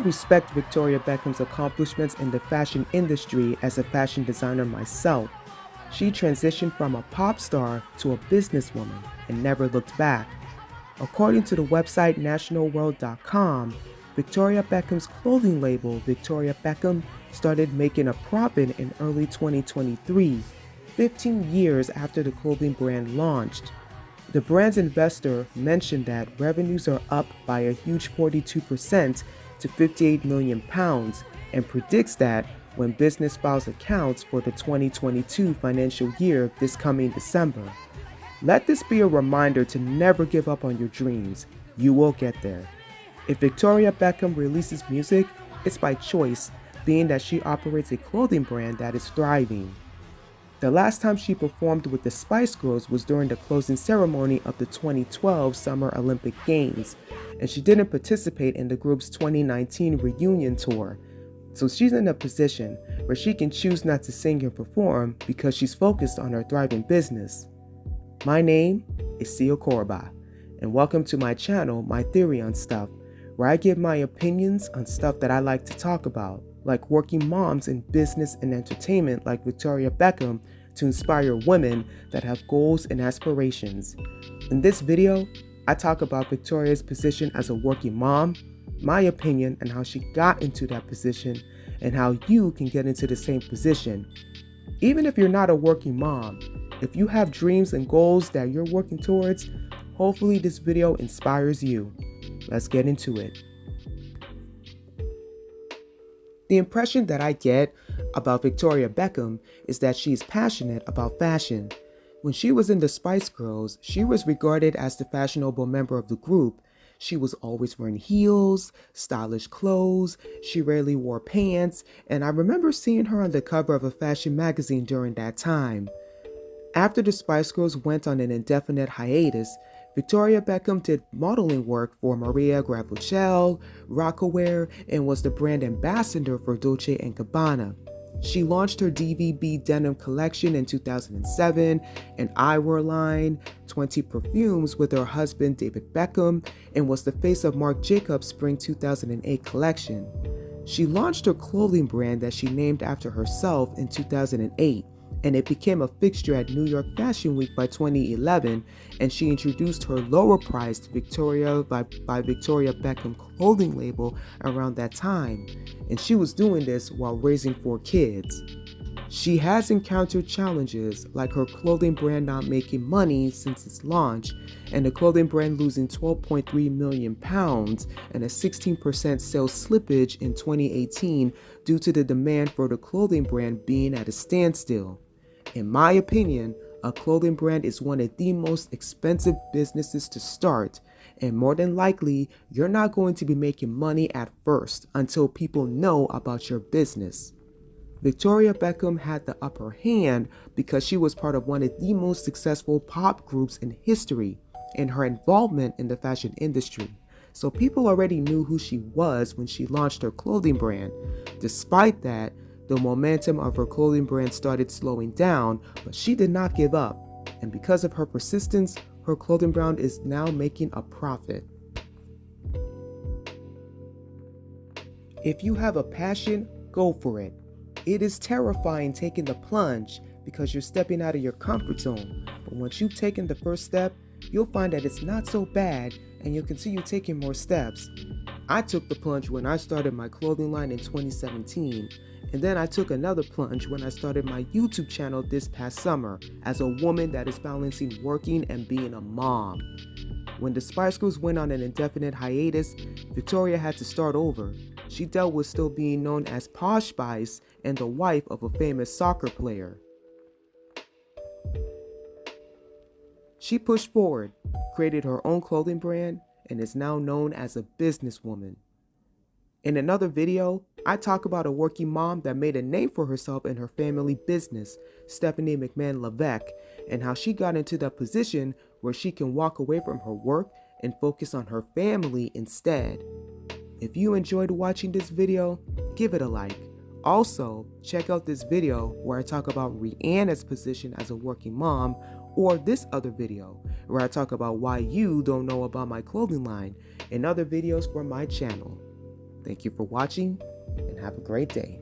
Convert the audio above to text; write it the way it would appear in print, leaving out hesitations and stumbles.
respect Victoria Beckham's accomplishments in the fashion industry as a fashion designer myself. She transitioned from a pop star to a businesswoman and never looked back. According to the website NationalWorld.com, Victoria Beckham's clothing label, Victoria Beckham, started making a profit in early 2023, 15 years after the clothing brand launched. The brand's investor mentioned that revenues are up by a huge 42% to £58 million and predicts that when business files accounts for the 2022 financial year this coming December. Let this be a reminder to never give up on your dreams. You will get there. If Victoria Beckham releases music, it's by choice, being that she operates a clothing brand that is thriving. The last time she performed with the Spice Girls was during the closing ceremony of the 2012 Summer Olympic Games, and she didn't participate in the group's 2019 reunion tour. So she's in a position where she can choose not to sing and perform because she's focused on her thriving business. My name is Sia Korba, and welcome to my channel, My Theory on Stuff, where I give my opinions on stuff that I like to talk about, like working moms in business and entertainment like Victoria Beckham, to inspire women that have goals and aspirations. In this video, I talk about Victoria's position as a working mom, my opinion on how she got into that position, and how you can get into the same position. Even if you're not a working mom, if you have dreams and goals that you're working towards, hopefully this video inspires you. Let's get into it. The impression that I get about Victoria Beckham is that she's passionate about fashion. When she was in the Spice Girls, she was regarded as the fashionable member of the group. She was always wearing heels, stylish clothes, she rarely wore pants, and I remember seeing her on the cover of a fashion magazine during that time. After the Spice Girls went on an indefinite hiatus, Victoria Beckham did modeling work for Maria Gravlucel, Rocawear, and was the brand ambassador for Dolce & Gabbana. She launched her DVB denim collection in 2007, an eyewear line, 20 perfumes with her husband David Beckham, and was the face of Marc Jacobs' spring 2008 collection. She launched her clothing brand that she named after herself in 2008. And it became a fixture at New York Fashion Week by 2011, and she introduced her lower-priced Victoria by Victoria Beckham clothing label around that time, and she was doing this while raising 4 kids. She has encountered challenges like her clothing brand not making money since its launch, and the clothing brand losing £12.3 million and a 16% sales slippage in 2018 due to the demand for the clothing brand being at a standstill. In my opinion, a clothing brand is one of the most expensive businesses to start, and more than likely, you're not going to be making money at first until people know about your business. Victoria Beckham had the upper hand because she was part of one of the most successful pop groups in history and her involvement in the fashion industry. So people already knew who she was when she launched her clothing brand. Despite that, the momentum of her clothing brand started slowing down, but she did not give up. And because of her persistence, her clothing brand is now making a profit. If you have a passion, go for it. It is terrifying taking the plunge because you're stepping out of your comfort zone. But once you've taken the first step, you'll find that it's not so bad and you'll continue taking more steps. I took the plunge when I started my clothing line in 2017. And then I took another plunge when I started my YouTube channel this past summer as a woman that is balancing working and being a mom. When the Spice Girls went on an indefinite hiatus, Victoria had to start over. She dealt with still being known as Posh Spice and the wife of a famous soccer player. She pushed forward, created her own clothing brand, and is now known as a businesswoman. In another video, I talk about a working mom that made a name for herself in her family business, Stephanie McMahon-Levesque, and how she got into that position where she can walk away from her work and focus on her family instead. If you enjoyed watching this video, give it a like. Also, check out this video where I talk about Rihanna's position as a working mom, or this other video where I talk about why you don't know about my clothing line, and other videos from my channel. Thank you for watching and have a great day.